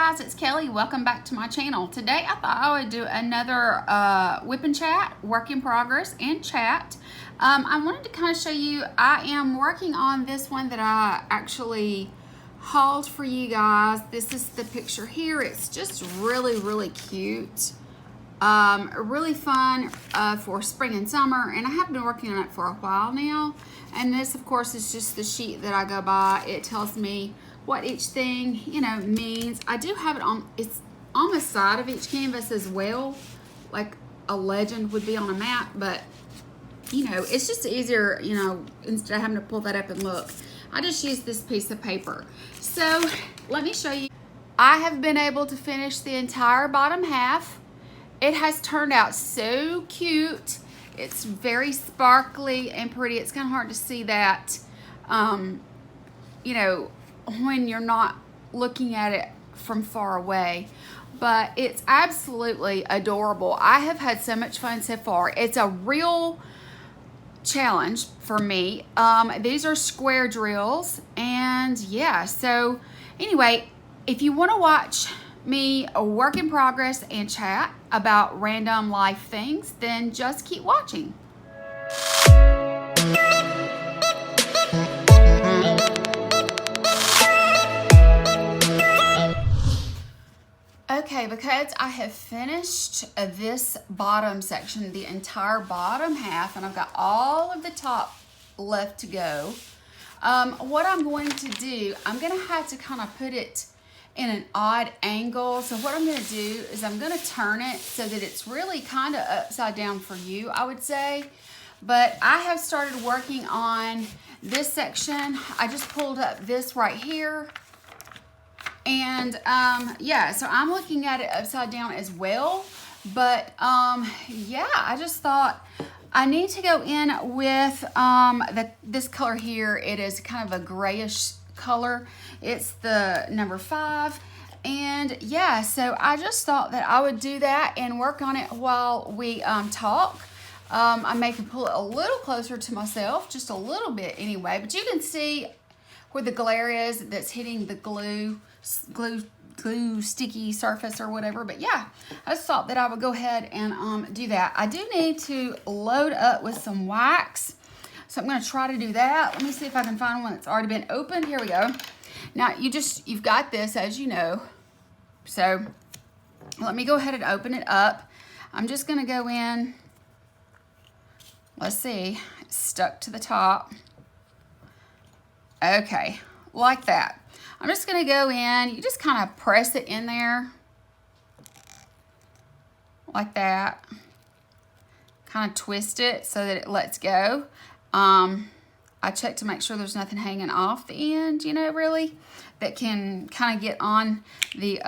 guys, it's Kelly. Welcome back to my channel. Today I thought I would do another WIPnChat, work in progress, and chat. I wanted to kind of show you, I am working on this one that I actually hauled for you guys. This is the picture here. It's just really cute. Really fun for spring and summer, and I have been working on it for a while now. And this, of course, is just the sheet that I go by. It tells me what each thing, means. I do have it on, it's on the side of each canvas as well, like a legend would be on a map, but it's just easier, instead of having to pull that up and look. I just use this piece of paper. So let me show you. I have been able to finish the entire bottom half. It has turned out so cute. It's very sparkly and pretty. It's kind of hard to see that, when you're not looking at it from far away, but it's absolutely adorable. I have had so much fun so far. It's a real challenge for me. These are square drills, and yeah, so anyway, if you want to watch me a work in progress and chat about random life things, then just keep watching. Okay, because I have finished this bottom section, the entire bottom half, and I've got all of the top left to go. What I'm going to do, I'm going to have to kind of put it in an odd angle. So what I'm going to do is I'm going to turn it so that it's really kind of upside down for you, I would say. But I have started working on this section. I just pulled up this right here. And yeah, so I'm looking at it upside down as well. But yeah, I just thought I need to go in with this color here. It is kind of a grayish color. It's the number 5. And yeah, so I just thought that I would do that and work on it while we talk. I may can pull it a little closer to myself, just a little bit anyway, but you can see where the glare is that's hitting the glue sticky surface or whatever. But yeah, I just thought that I would go ahead and do that. I do need to load up with some wax, so I'm going to try to do that. Let me see if I can find one that's already been opened. Here we go. Now you've got this, as you know, so let me go ahead and open it up. I'm just going to go in. Let's see, it's stuck to the top. Okay, like that. I'm just going to go in. You just kind of press it in there like that. Kind of twist it so that it lets go. I check to make sure there's nothing hanging off the end, really, that can kind of get on the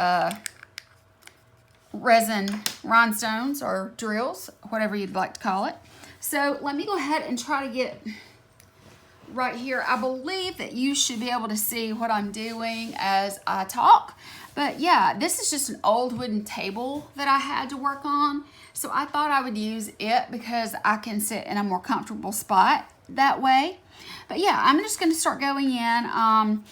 resin rhinestones or drills, whatever you'd like to call it. So let me go ahead and try to get right here. I believe that you should be able to see what I'm doing as I talk. But yeah, this is just an old wooden table that I had to work on. So I thought I would use it because I can sit in a more comfortable spot that way. But yeah, I'm just going to start going in.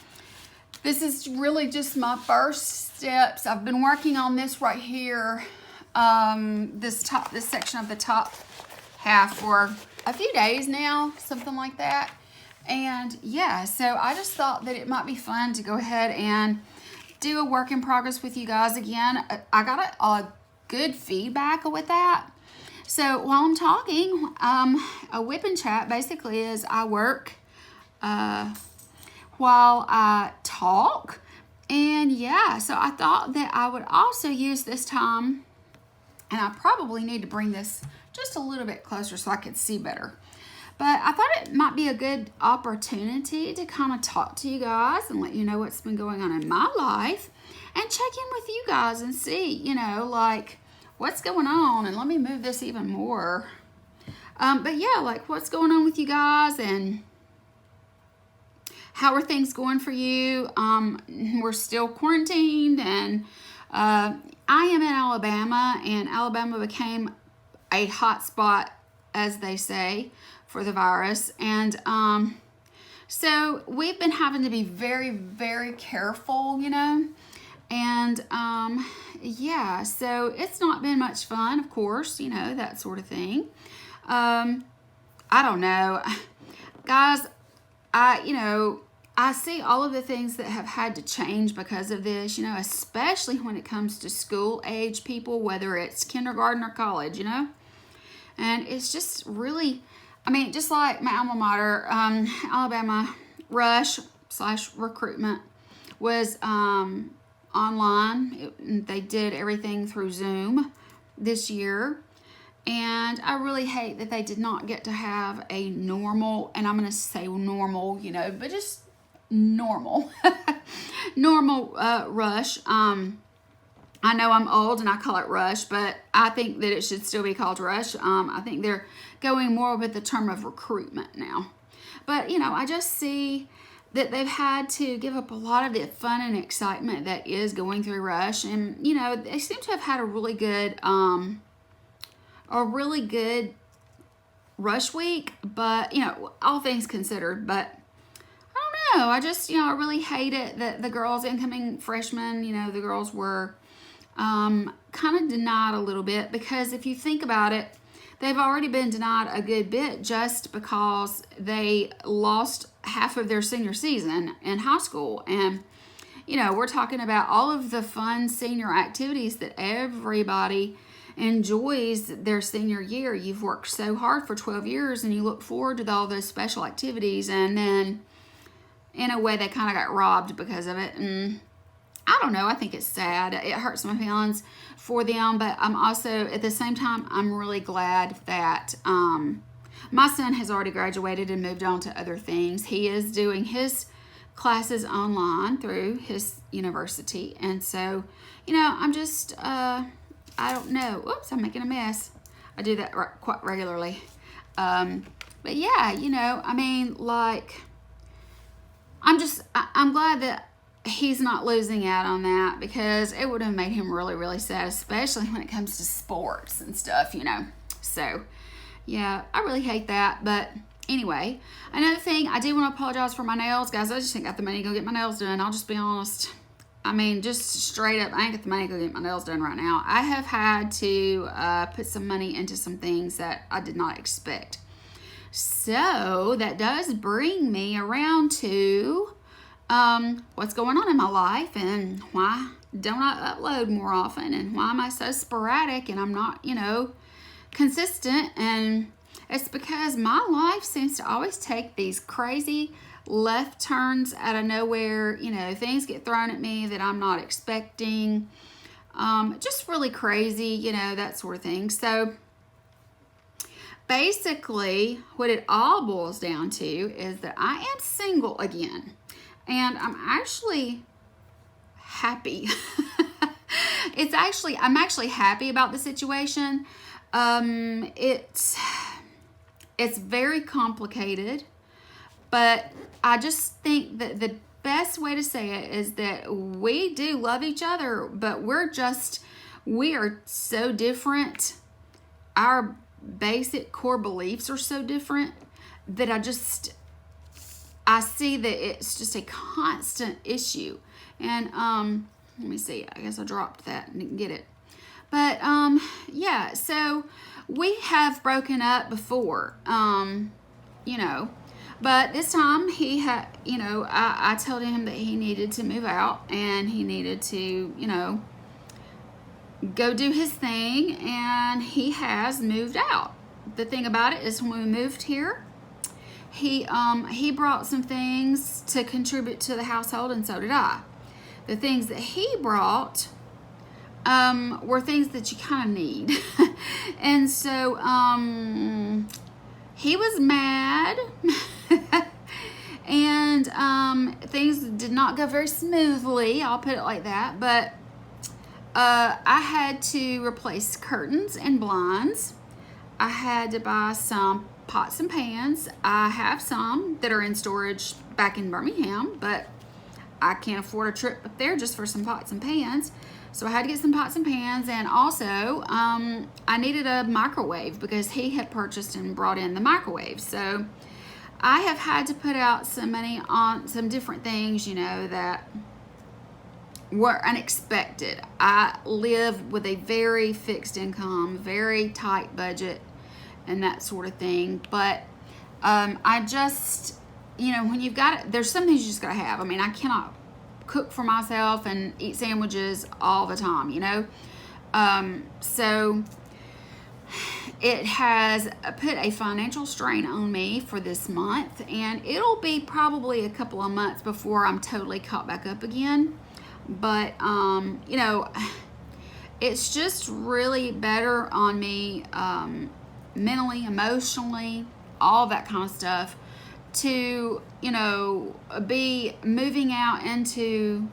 This is really just my first steps. I've been working on this right here, this section of the top half for a few days now, something like that. And yeah, so I just thought that it might be fun to go ahead and do a work in progress with you guys again. I got a good feedback with that. So while I'm talking, a WIPnChat basically is I work while I talk. And yeah, so I thought that I would also use this time, and I probably need to bring this just a little bit closer so I could see better. But I thought it might be a good opportunity to kind of talk to you guys and let you know what's been going on in my life and check in with you guys and see, like what's going on. And let me move this even more. But yeah, like what's going on with you guys and how are things going for you? We're still quarantined, and I am in Alabama, and Alabama became a hot spot, as they say, for the virus. And so we've been having to be very careful, and yeah, so it's not been much fun, of course, you know, that sort of thing. I don't know. Guys, I see all of the things that have had to change because of this, you know, especially when it comes to school age people, whether it's kindergarten or college, you know. And it's just really, I mean, just like my alma mater, Alabama Rush / recruitment was online. They did everything through Zoom this year. And I really hate that they did not get to have a normal, and I'm going to say normal, you know, but just normal, normal rush. I know I'm old and I call it rush, but I think that it should still be called rush. I think they're going more with the term of recruitment now. But, you know, I just see that they've had to give up a lot of the fun and excitement that is going through rush. And, you know, they seem to have had a really good rush week, but, you know, all things considered. But I don't know, I just, you know, I really hate it that the girls, incoming freshmen, you know, the girls were kind of denied a little bit, because if you think about it, they've already been denied a good bit just because they lost half of their senior season in high school. And, you know, we're talking about all of the fun senior activities that everybody enjoys their senior year. You've worked so hard for 12 years and you look forward to all those special activities, and then in a way they kind of got robbed because of it. And I don't know, I think it's sad. It hurts my feelings for them, but I'm also, at the same time, I'm really glad that my son has already graduated and moved on to other things. He is doing his classes online through his university, and so, you know, I'm just, I don't know. Oops, I'm making a mess. I do that quite regularly. But yeah, you know, I mean, like, I'm glad that he's not losing out on that, because it would have made him really, really sad, especially when it comes to sports and stuff, you know. So, yeah, I really hate that. But anyway, another thing, I do want to apologize for my nails. Guys, I just ain't got the money to go get my nails done. I'll just be honest. I mean, just straight up, I ain't got the money to go get my nails done right now. I have had to put some money into some things that I did not expect. So that does bring me around to what's going on in my life, and why don't I upload more often, and why am I so sporadic and I'm not, you know, consistent. And it's because my life seems to always take these crazy left turns out of nowhere. You know, things get thrown at me that I'm not expecting. Just really crazy, you know, that sort of thing. So basically what it all boils down to is that I am single again, and I'm actually happy. I'm actually happy about the situation. It's very complicated, but I just think that the best way to say it is that we do love each other, but we are so different. Our basic core beliefs are so different that I see that it's just a constant issue. And let me see, I guess I dropped that and didn't get it. But yeah, so we have broken up before, you know, but this time he had, you know, I told him that he needed to move out and he needed to, you know, go do his thing, and he has moved out. The thing about it is, when we moved here, he brought some things to contribute to the household, and so did I. The things that he brought were things that you kind of need. And so he was mad and things did not go very smoothly, I'll put it like that. But I had to replace curtains and blinds. I had to buy some pots and pans. I have some that are in storage back in Birmingham, but I can't afford a trip up there just for some pots and pans. So I had to get some pots and pans, and also I needed a microwave because he had purchased and brought in the microwave. So I have had to put out some money on some different things, you know, that were unexpected. I live with a very fixed income, very tight budget, and that sort of thing. But I just, when you've got it, there's some things you just gotta have. I mean, I cannot cook for myself and eat sandwiches all the time, so it has put a financial strain on me for this month, and it'll be probably a couple of months before I'm totally caught back up again. But it's just really better on me, mentally, emotionally, all that kind of stuff, to be moving out into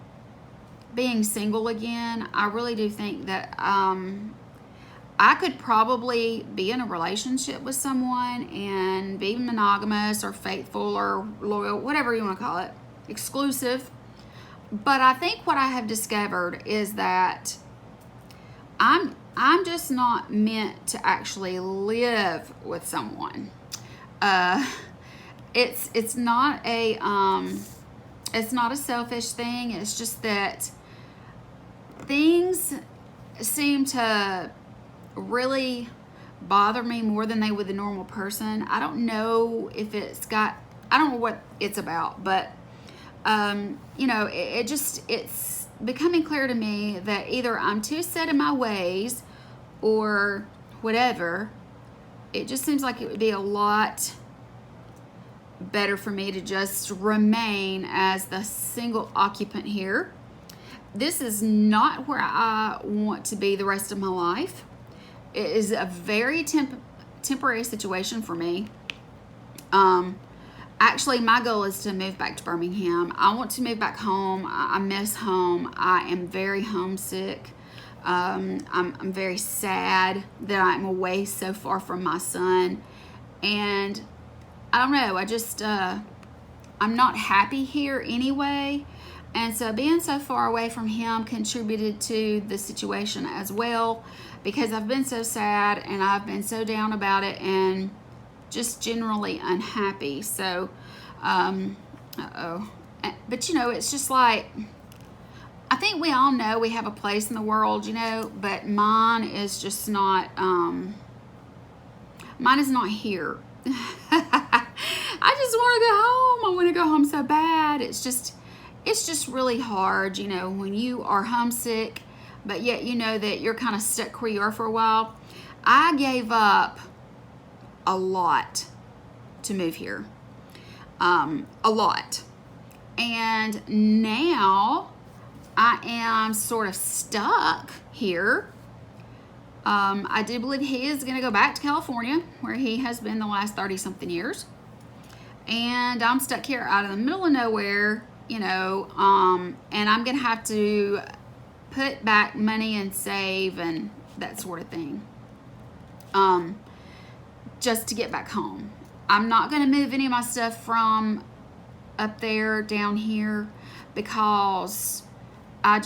being single again. I really do think that I could probably be in a relationship with someone and be monogamous or faithful or loyal, whatever you want to call it, exclusive. But I think what I have discovered is that I'm just not meant to actually live with someone. It's not a selfish thing. It's just that things seem to really bother me more than they would the normal person. I don't know if I don't know what it's about, but it's becoming clear to me that either I'm too set in my ways or whatever. It just seems like it would be a lot better for me to just remain as the single occupant here. This is not where I want to be the rest of my life. It is a very temporary situation for me. Actually, my goal is to move back to Birmingham. I want to move back home. I miss home. I am very homesick. I'm very sad that I'm away so far from my son. And I don't know, I'm not happy here anyway. And so being so far away from him contributed to the situation as well, because I've been so sad and I've been so down about it and just generally unhappy. So, but it's just like, I think we all know we have a place in the world, but mine is just not, mine is not here. I just want to go home. I want to go home so bad. It's just really hard, when you are homesick, but yet that you're kind of stuck where you are for a while. I gave up a lot to move here. A lot. And now I am sort of stuck here. I do believe he is going to go back to California, where he has been the last 30-something years. And I'm stuck here out in the middle of nowhere, and I'm going to have to put back money and save and that sort of thing, just to get back home. I'm not going to move any of my stuff from up there down here, because I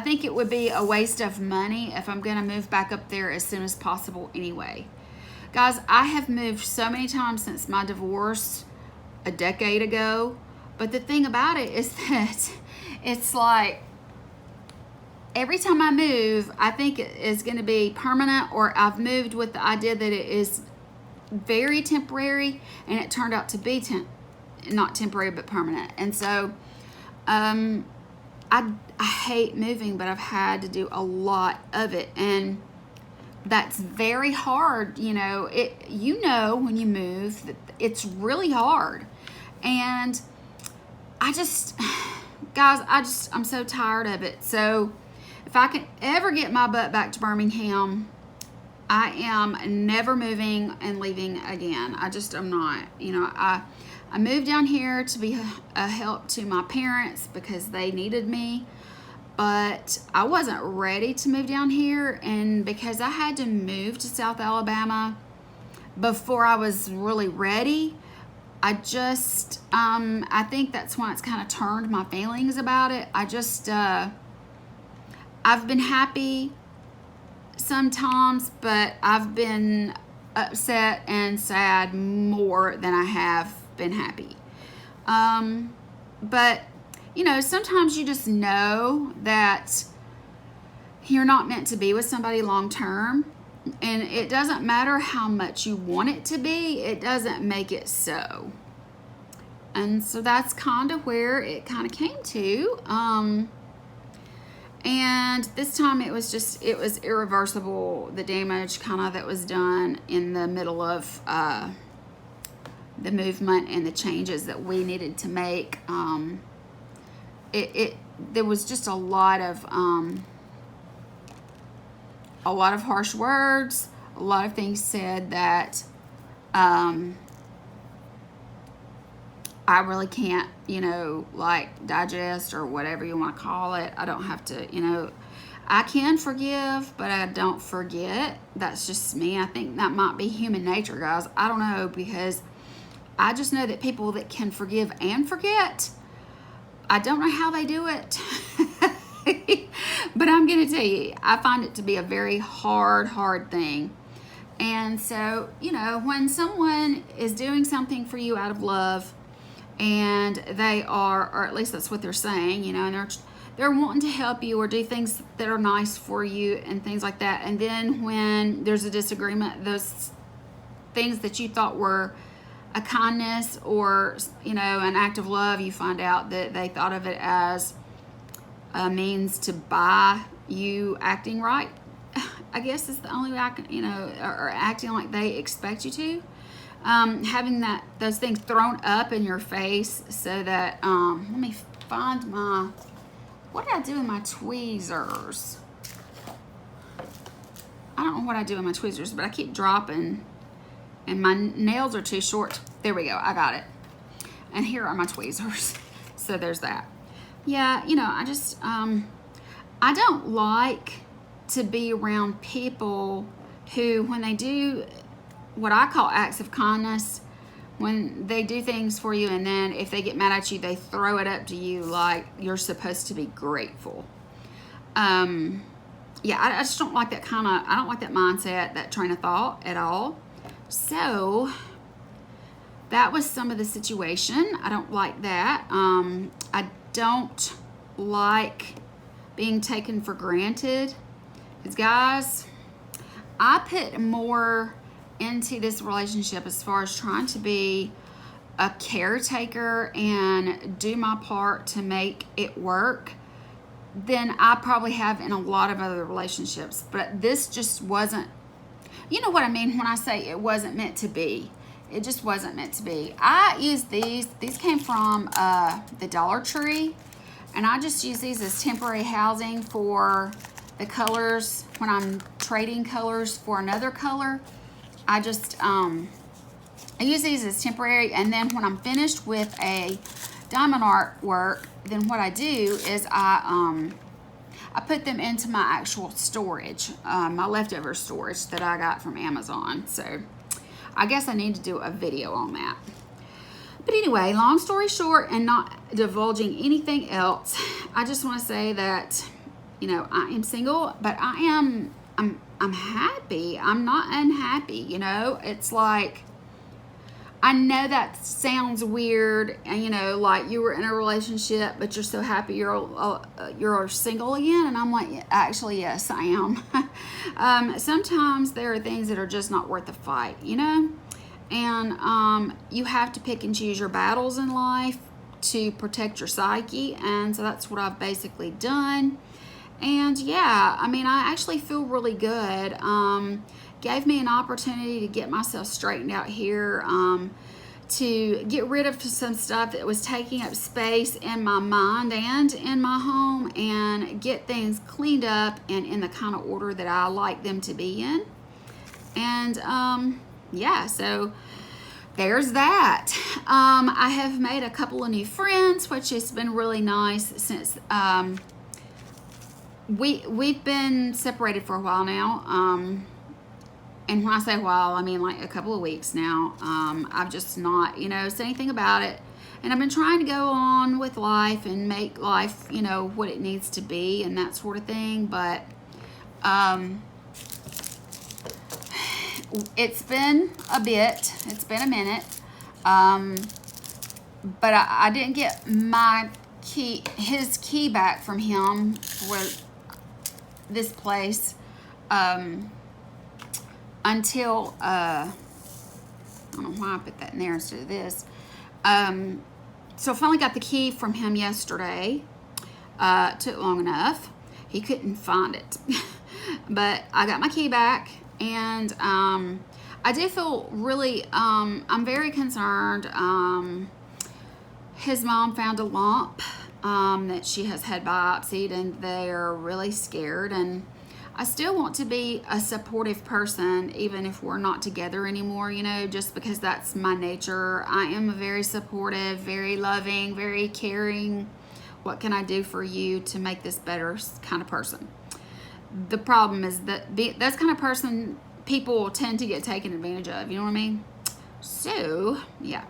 think it would be a waste of money if I'm going to move back up there as soon as possible anyway. Guys, I have moved so many times since my divorce a decade ago. But the thing about it is that it's like every time I move, I think it is going to be permanent, or I've moved with the idea that it is very temporary, and it turned out to be not temporary but permanent. And so I hate moving, but I've had to do a lot of it, and that's very hard. When you move, it's really hard. And I'm so tired of it. So if I can ever get my butt back to Birmingham, I am never moving and leaving again. I'm not. I moved down here to be a help to my parents because they needed me. But I wasn't ready to move down here, and because I had to move to South Alabama before I was really ready, I think that's when it's kind of turned my feelings about it. I've been happy sometimes, but I've been upset and sad more than I have been happy. But you know, sometimes you just know that you're not meant to be with somebody long term. And it doesn't matter how much you want it to be, it doesn't make it so. And so that's kind of where it kind of came to. And this time it was irreversible, the damage kind of that was done in the middle of the movement and the changes that we needed to make. There was just a lot of harsh words, a lot of things said that I really can't, you know, like digest or whatever you want to call it. I don't have to, you know, I can forgive, but I don't forget. That's just me. I think that might be human nature, guys. I don't know, because I just know that people that can forgive and forget, I don't know how they do it. But I'm going to tell you, I find it to be a very hard thing. And so, you know, when someone is doing something for you out of love, and they are, or at least that's what they're saying, you know, and they're wanting to help you or do things that are nice for you and things like that. And then when there's a disagreement, those things that you thought were a kindness or, you know, an act of love, you find out that they thought of it as a means to buy you acting right, I guess is the only way I can, you know, or acting like they expect you to. Having those things thrown up in your face so that, let me find what did I do in my tweezers? I don't know what I do in my tweezers, but I keep dropping and my nails are too short. There we go, I got it. And here are my tweezers. So there's that. Yeah, you know, I just, I don't like to be around people who, when they do what I call acts of kindness, when they do things for you and then if they get mad at you, they throw it up to you like you're supposed to be grateful. Yeah, I just don't like that kind of, I don't like that mindset, that train of thought at all. So that was some of the situation. I don't like that. I don't like being taken for granted. Because guys, I put more into this relationship as far as trying to be a caretaker and do my part to make it work than I probably have in a lot of other relationships. But this just wasn't, you know what I mean when I say it wasn't meant to be. It just wasn't meant to be. I used these came from the Dollar Tree, and I just use these as temporary housing for the colors. When I'm trading colors for another color, I just I use these as temporary, and then when I'm finished with a diamond artwork, then what I do is I put them into my actual storage, my leftover storage that I got from Amazon. So I guess I need to do a video on that. But anyway, long story short, and not divulging anything else, I just want to say that, you know, I am single, but I'm happy. I'm not unhappy, you know. It's like, I know that sounds weird, and you know, like you were in a relationship, but you're so happy you're single again. And I'm like, actually, yes, I am. Sometimes there are things that are just not worth the fight, you know. And you have to pick and choose your battles in life to protect your psyche, and so that's what I've basically done. And yeah, I mean, I actually feel really good. Gave me an opportunity to get myself straightened out here, to get rid of some stuff that was taking up space in my mind and in my home, and get things cleaned up and in the kind of order that I like them to be in. And yeah, so there's that. I have made a couple of new friends, which has been really nice since we've been separated for a while now. And when I say a while, I mean like a couple of weeks now. I've just not, you know, said anything about it. And I've been trying to go on with life and make life, you know, what it needs to be and that sort of thing. But it's been a bit. It's been a minute. But I didn't get my his key back from him for this place until I don't know why I put that in there instead of this. So I finally got the key from him yesterday. Took long enough. He couldn't find it. But I got my key back, and I do feel really, I'm very concerned. His mom found a lump that she has had biopsied, and they're really scared. And I still want to be a supportive person, even if we're not together anymore, you know, just because that's my nature. I am a very supportive, very loving, very caring. What can I do for you to make this better kind of person? The problem is that that's kind of person people tend to get taken advantage of, you know what I mean? So, yeah.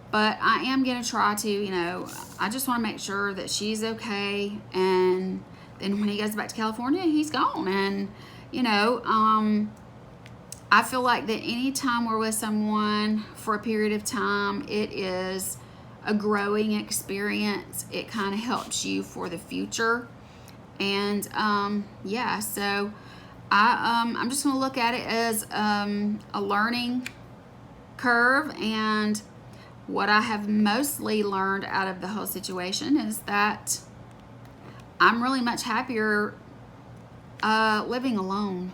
But I am going to try to, you know, I just want to make sure that she's okay. And then when he goes back to California, he's gone. And, you know, I feel like that anytime we're with someone for a period of time, it is a growing experience. It kind of helps you for the future. And, yeah, so I'm just going to look at it as a learning curve. And what I have mostly learned out of the whole situation is that I'm really much happier living alone.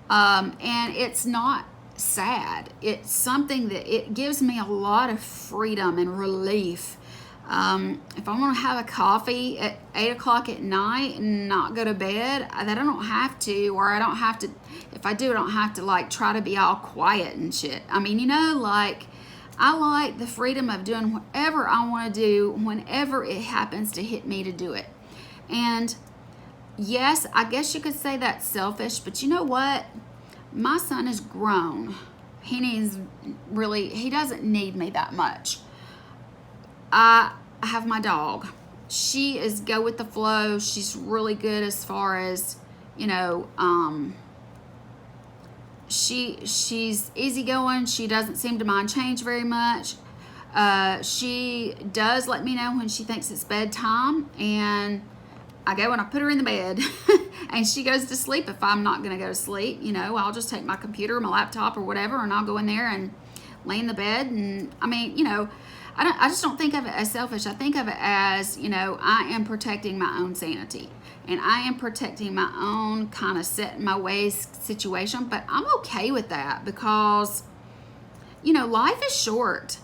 And it's not sad. It's something that it gives me a lot of freedom and relief. If I want to have a coffee at 8 o'clock at night and not go to bed, that I don't have to, or I don't have to, if I do, I don't have to like try to be all quiet and shit. I mean, you know, like, I like the freedom of doing whatever I want to do whenever it happens to hit me to do it. And yes, I guess you could say that's selfish, but you know what? My son is grown. He doesn't need me that much. I have my dog. She is go with the flow. She's really good as far as, you know, she's easygoing. She doesn't seem to mind change very much. She does let me know when she thinks it's bedtime, and I go and I put her in the bed and she goes to sleep. If I'm not going to go to sleep, you know, I'll just take my computer, my laptop or whatever, and I'll go in there and lay in the bed. And I mean, you know, I just don't think of it as selfish. I think of it as, you know, I am protecting my own sanity, and I am protecting my own kind of set in my ways situation. But I'm okay with that because, you know, life is short.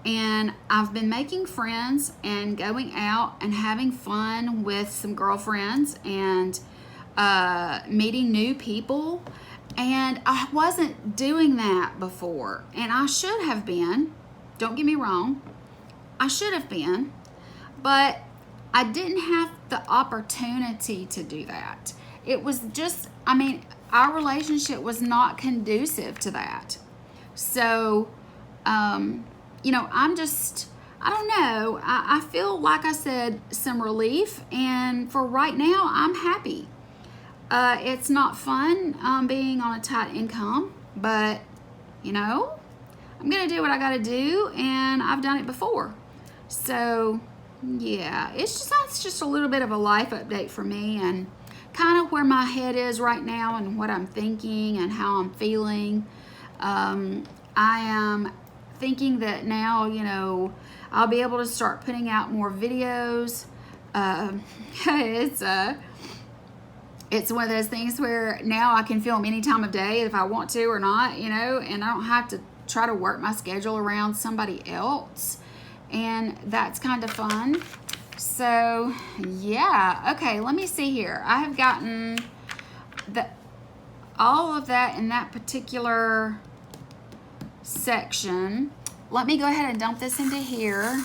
And I've been making friends and going out and having fun with some girlfriends and meeting new people. And I wasn't doing that before. And I should have been. Don't get me wrong. I should have been. But I didn't have the opportunity to do that. It was just, I mean, our relationship was not conducive to that. So, you know, I don't know. I feel, like I said, some relief. And for right now, I'm happy. It's not fun being on a tight income. But, you know, I'm going to do what I got to do. And I've done it before. So, yeah. That's just a little bit of a life update for me. And kind of where my head is right now and what I'm thinking and how I'm feeling. I am thinking that now, you know, I'll be able to start putting out more videos. It's one of those things where now I can film any time of day if I want to or not, you know, and I don't have to try to work my schedule around somebody else. And that's kind of fun. So, yeah. Okay, let me see here. I have gotten all of that in that particular section. Let me go ahead and dump this into here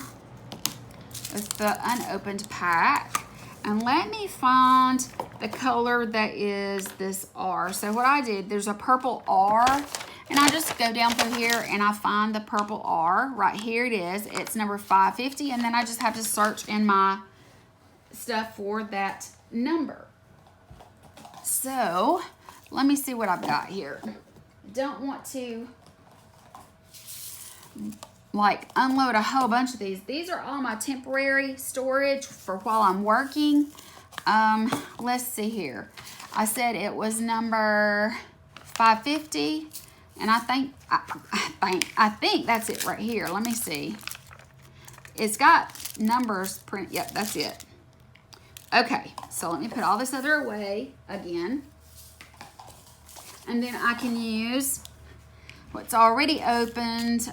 with the unopened pack, and let me find the color that is this R. So what I did, there's a purple R, and I just go down through here and I find the purple R. Right here it is. It's number 550, and then I just have to search in my stuff for that number. So let me see what I've got here. Don't want to like unload a whole bunch of these. These are all my temporary storage for while I'm working. Let's see here. I said it was number 550, and I think that's it right here. Let me see. It's got numbers print. Yep, that's it. Okay, so let me put all this other away again. And then I can use what's already opened.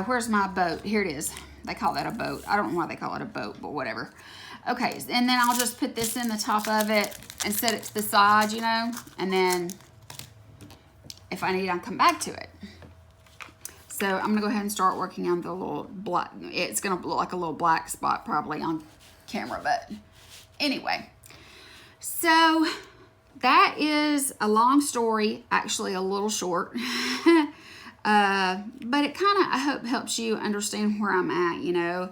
Where's my boat? Here it is. They call that a boat. I don't know why they call it a boat, but whatever. Okay, and then I'll just put this in the top of it and set it to the side, you know, and then if I need, I'll come back to it. So I'm gonna go ahead and start working on the little black. It's gonna look like a little black spot probably on camera, but anyway. So that is a long story, actually a little short, but it kind of, I hope, helps you understand where I'm at, you know.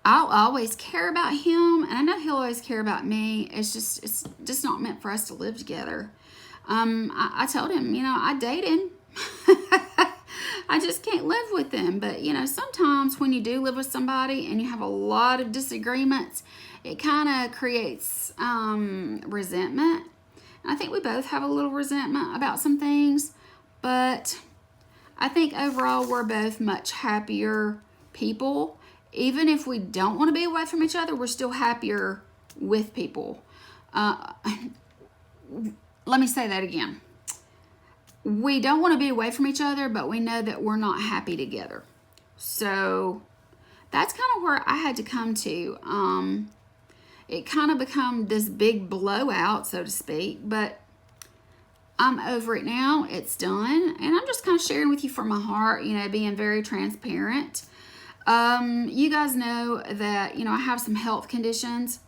I'll always care about him, and I know he'll always care about me. It's just not meant for us to live together. I told him, you know, I dated. I just can't live with them. But, you know, sometimes when you do live with somebody and you have a lot of disagreements, it kind of creates resentment. And I think we both have a little resentment about some things, but I think overall we're both much happier people. Even if we don't want to be away from each other, we're still happier with people. Let me say that again. We don't want to be away from each other, but we know that we're not happy together. So that's kind of where I had to come to. It kind of become this big blowout, so to speak, but I'm over it now. It's done. And I'm just kind of sharing with you from my heart, you know, being very transparent. You guys know that, you know, I have some health conditions.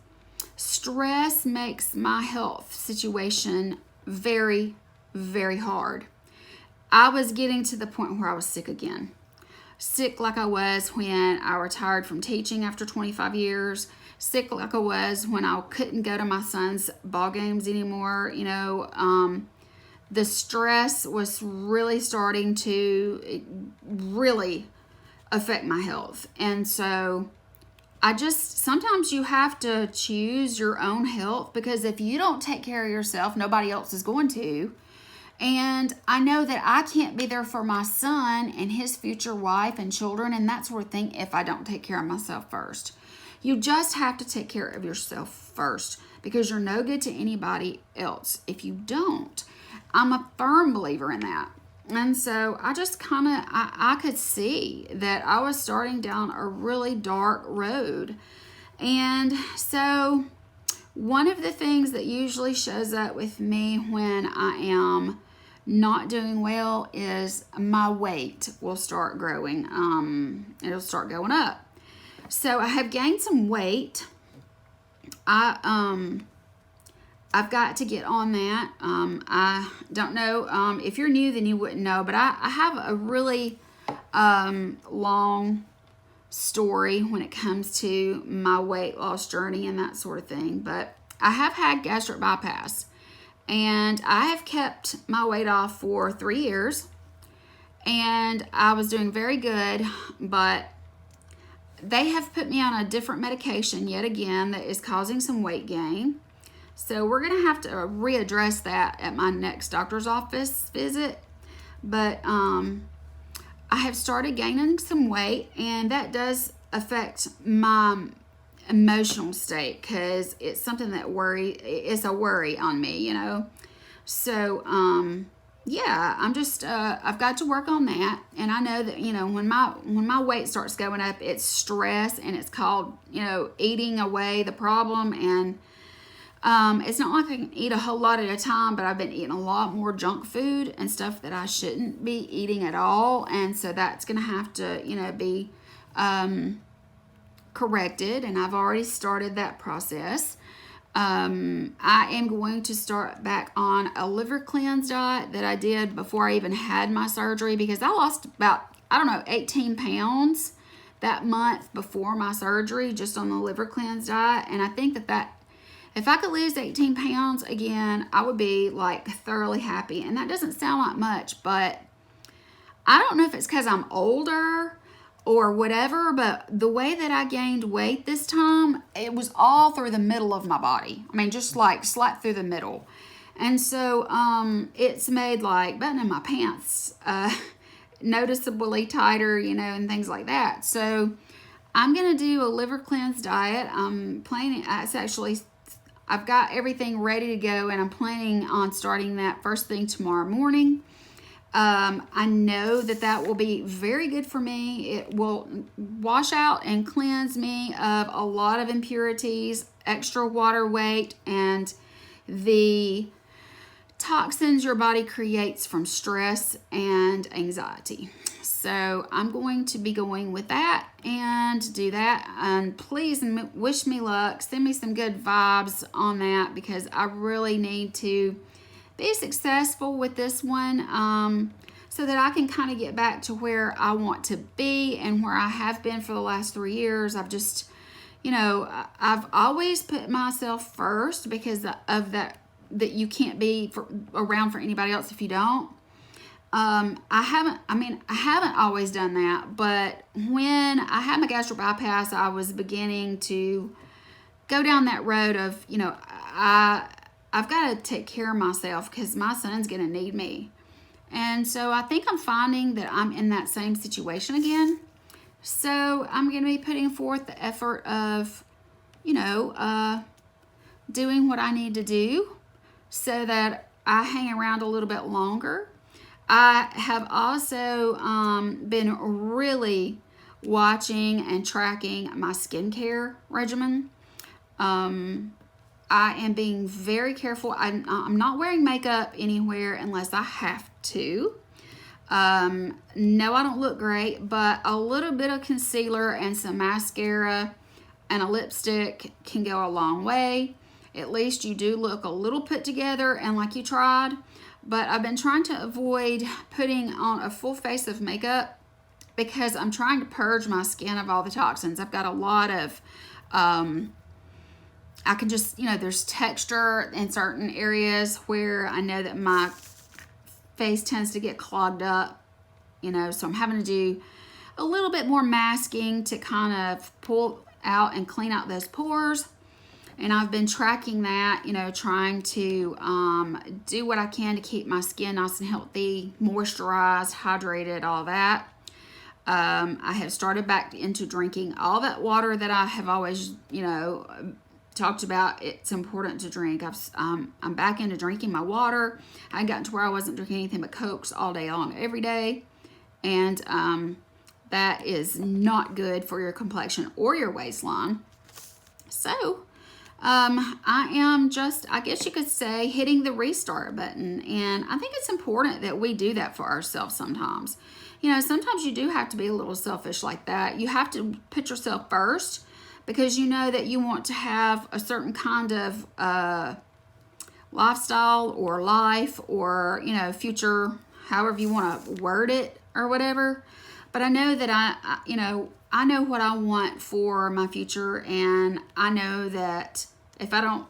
Stress makes my health situation very, very hard. I was getting to the point where I was sick again. Sick like I was when I retired from teaching after 25 years. Sick like I was when I couldn't go to my son's ball games anymore. You know, the stress was really starting to really affect my health. And so sometimes you have to choose your own health, because if you don't take care of yourself, nobody else is going to. And I know that I can't be there for my son and his future wife and children and that sort of thing if I don't take care of myself first. You just have to take care of yourself first, because you're no good to anybody else if you don't. I'm a firm believer in that. And so I just kind of, I could see that I was starting down a really dark road. And so one of the things that usually shows up with me when I am not doing well is my weight will start growing. It'll start going up. So I have gained some weight. I've got to get on that. I don't know. If you're new, then you wouldn't know. But I have a really long story when it comes to my weight loss journey and that sort of thing. But I have had gastric bypass. And I have kept my weight off for 3 years. And I was doing very good. But they have put me on a different medication yet again that is causing some weight gain. So we're going to have to readdress that at my next doctor's office visit. But I have started gaining some weight, and that does affect my emotional state, because it's something that it's a worry on me, you know. So yeah, I'm just I've got to work on that. And I know that, you know, when my weight starts going up, it's stress, and it's called, you know, eating away the problem. And it's not like I can eat a whole lot at a time, but I've been eating a lot more junk food and stuff that I shouldn't be eating at all. And so that's going to have to, you know, be corrected. And I've already started that process. I am going to start back on a liver cleanse diet that I did before I even had my surgery, because I lost about, 18 pounds that month before my surgery just on the liver cleanse diet. And I think that if I could lose 18 pounds again, I would be like thoroughly happy. And that doesn't sound like much, but I don't know if it's because I'm older or whatever, but the way that I gained weight this time, it was all through the middle of my body. I mean, just like slap through the middle. And so it's made like buttoning my pants noticeably tighter, you know, and things like that. So I'm going to do a liver cleanse diet. I'm planning, I've got everything ready to go, and I'm planning on starting that first thing tomorrow morning. I know that will be very good for me. It will wash out and cleanse me of a lot of impurities, extra water weight, and the toxins your body creates from stress and anxiety. So I'm going to be going with that and do that. And please wish me luck. Send me some good vibes on that, because I really need to be successful with this one, so that I can kind of get back to where I want to be and where I have been for the last 3 years. I've just, you know, I've always put myself first because of that you can't be around for anybody else if you don't. I haven't always done that, but when I had my gastric bypass, I was beginning to go down that road of, you know, I've got to take care of myself because my son's going to need me. And so I think I'm finding that I'm in that same situation again. So I'm going to be putting forth the effort of, you know, doing what I need to do so that I hang around a little bit longer. I have also been really watching and tracking my skincare regimen. I am being very careful. I'm not wearing makeup anywhere unless I have to. No, I don't look great, but a little bit of concealer and some mascara and a lipstick can go a long way. At least you do look a little put together and like you tried. But I've been trying to avoid putting on a full face of makeup because I'm trying to purge my skin of all the toxins. I've got a lot of I can just, you know, there's texture in certain areas where I know that my face tends to get clogged up, you know, so I'm having to do a little bit more masking to kind of pull out and clean out those pores. And I've been tracking that, you know, trying to do what I can to keep my skin nice and healthy, moisturized, hydrated, all that. I have started back into drinking all that water that I have always, you know, talked about. It's important to drink. I'm back into drinking my water. I got to where I wasn't drinking anything but Cokes all day long, every day. And that is not good for your complexion or your waistline. So I am just, I guess you could say, hitting the restart button. And I think it's important that we do that for ourselves sometimes. You know, sometimes you do have to be a little selfish like that. You have to put yourself first because you know that you want to have a certain kind of lifestyle or life or, you know, future, however you want to word it or whatever. But I know that I know what I want for my future, and I know that if I don't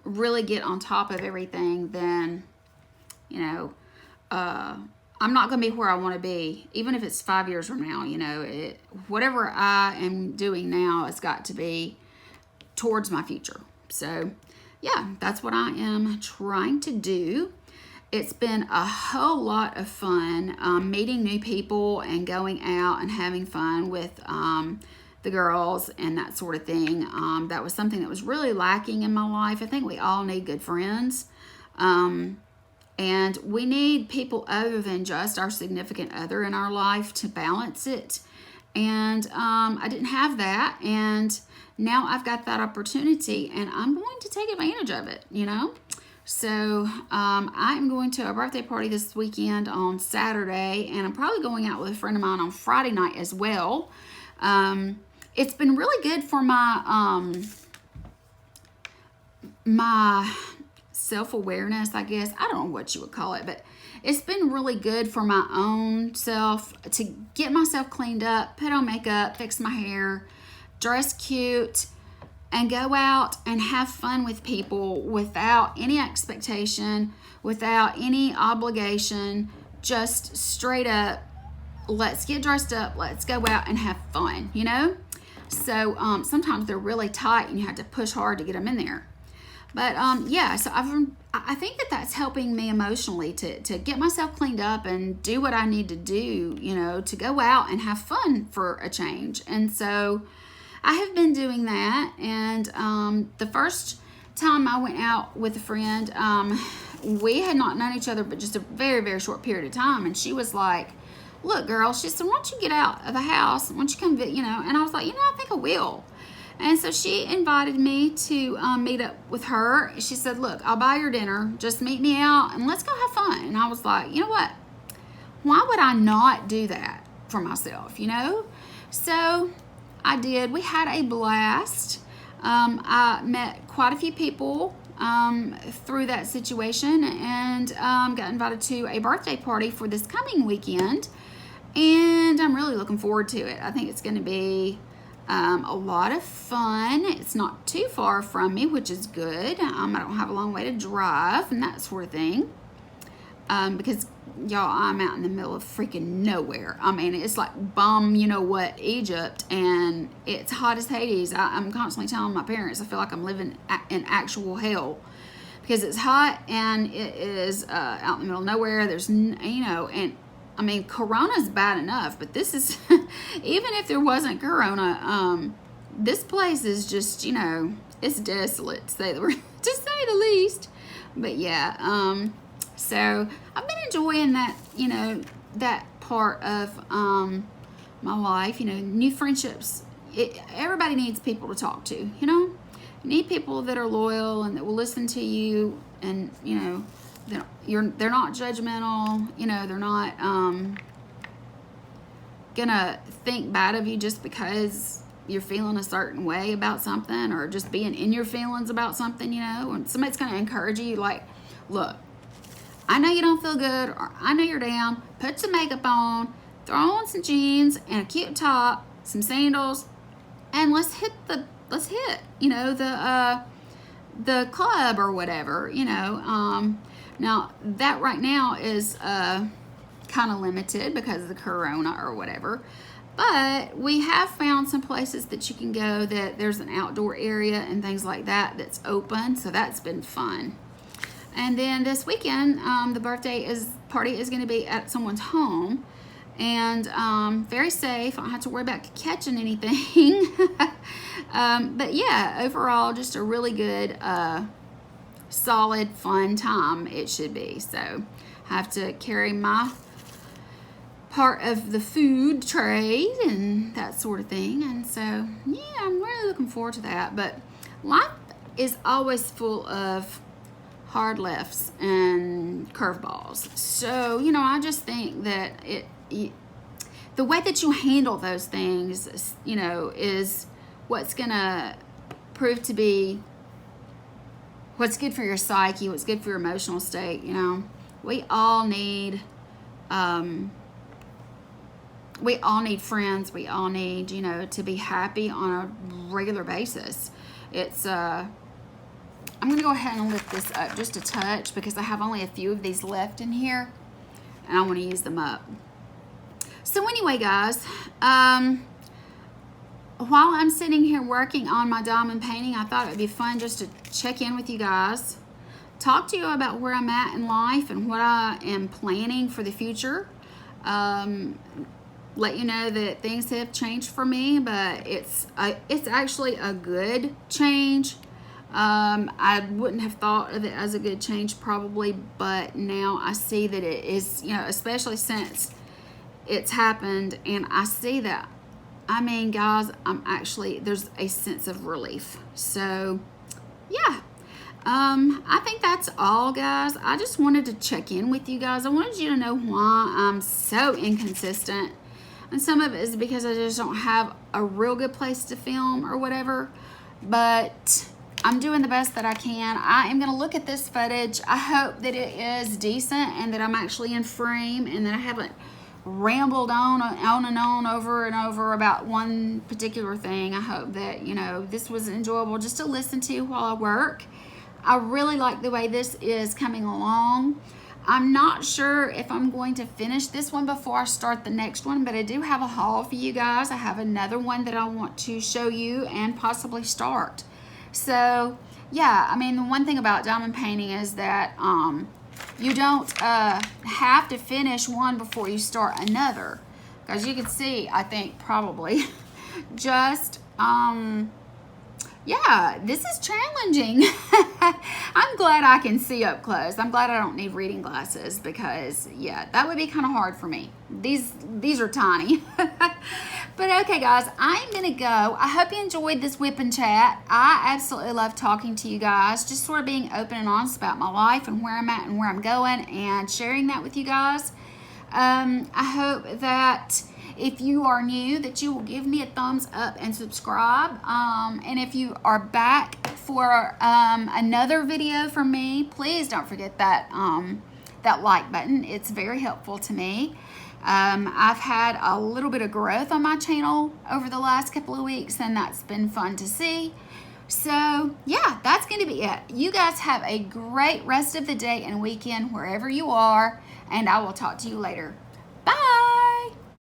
really get on top of everything, then, you know, I'm not going to be where I want to be, even if it's 5 years from now. You know, whatever I am doing now has got to be towards my future. So, yeah, that's what I am trying to do. It's been a whole lot of fun meeting new people and going out and having fun with the girls and that sort of thing. That was something that was really lacking in my life. I think we all need good friends. And we need people other than just our significant other in our life to balance it. And I didn't have that. And now I've got that opportunity, and I'm going to take advantage of it, you know. So I'm going to a birthday party this weekend on Saturday, and I'm probably going out with a friend of mine on Friday night as well. It's been really good for my my self-awareness, I guess. I don't know what you would call it, but it's been really good for my own self to get myself cleaned up, put on makeup, fix my hair, dress cute, and go out and have fun with people without any expectation, without any obligation just straight up, let's get dressed up, let's go out and have fun, you know? So sometimes they're really tight and you have to push hard to get them in there. But yeah, so I think that that's helping me emotionally to get myself cleaned up and do what I need to do, you know, to go out and have fun for a change. And so I have been doing that. And the first time I went out with a friend, we had not known each other but just a very, very short period of time. And she was like, look, girl, she said, why don't you get out of the house? Why don't you come, you know? And I was like, you know, I think I will. And so she invited me to meet up with her. She said, look, I'll buy your dinner. Just meet me out and let's go have fun. And I was like, you know what? Why would I not do that for myself, you know? So I did. We had a blast. I met quite a few people through that situation and got invited to a birthday party for this coming weekend. And I'm really looking forward to it. I think it's going to be a lot of fun. It's not too far from me, which is good. I don't have a long way to drive and that sort of thing. Because, y'all, I'm out in the middle of freaking nowhere. I mean, it's like bum, you know what, Egypt, and it's hot as Hades. I'm constantly telling my parents I feel like I'm living in actual hell because it's hot and it is out in the middle of nowhere. There's, you know, and I mean, Corona's bad enough, but this is, even if there wasn't Corona, this place is just, you know, it's desolate, to say the least. But yeah, so I've been enjoying that, you know, that part of my life, you know, new friendships. Everybody needs people to talk to, you know. You need people that are loyal and that will listen to you and, you know, they're not judgmental, you know, they're not gonna think bad of you just because you're feeling a certain way about something or just being in your feelings about something, you know. And somebody's gonna encourage you like, look, I know you don't feel good or I know you're down, put some makeup on, throw on some jeans and a cute top, some sandals, and let's hit you know, the club or whatever, you know. Now, that right now is kind of limited because of the Corona or whatever. But we have found some places that you can go that there's an outdoor area and things like that that's open. So that's been fun. And then this weekend, the birthday party is going to be at someone's home. And very safe. I don't have to worry about catching anything. But yeah, overall, just a really good solid fun time it should be. So I have to carry my part of the food tray and that sort of thing, and so yeah, I'm really looking forward to that. But life is always full of hard lefts and curveballs, so you know, I just think that the way that you handle those things, you know, is what's gonna prove to be what's good for your psyche, what's good for your emotional state. You know, we all need friends. We all need, you know, to be happy on a regular basis. It's I'm gonna go ahead and lift this up just a touch because I have only a few of these left in here and I want to use them up. So anyway, guys, while I'm sitting here working on my diamond painting, I thought it would be fun just to check in with you guys, talk to you about where I'm at in life and what I am planning for the future. Let you know that things have changed for me, but it's actually a good change. I wouldn't have thought of it as a good change probably, but now I see that it is, you know, especially since it's happened, and I see that, I mean, guys, there's a sense of relief. So yeah, I think that's all, guys. I just wanted to check in with you guys. I wanted you to know why I'm so inconsistent, and some of it is because I just don't have a real good place to film or whatever, but I'm doing the best that I can. I am going to look at this footage. I hope that it is decent and that I'm actually in frame and that I haven't rambled on and on over and over about one particular thing. I hope that, you know, this was enjoyable just to listen to while I work. I really like the way this is coming along. I'm not sure if I'm going to finish this one before I start the next one, but I do have a haul for you guys. I have another one that I want to show you and possibly start. So yeah, I mean, the one thing about diamond painting is that you don't have to finish one before you start another. As you can see, I think probably just yeah, this is challenging. I'm glad I can see up close. I'm glad I don't need reading glasses because, yeah, that would be kind of hard for me. These are tiny. But okay, guys, I'm going to go. I hope you enjoyed this whip and chat. I absolutely love talking to you guys, just sort of being open and honest about my life and where I'm at and where I'm going and sharing that with you guys. I hope that if you are new, that you will give me a thumbs up and subscribe. And if you are back for another video from me, please don't forget that that like button. It's very helpful to me. I've had a little bit of growth on my channel over the last couple of weeks, and that's been fun to see. So yeah, that's going to be it. You guys have a great rest of the day and weekend wherever you are, and I will talk to you later.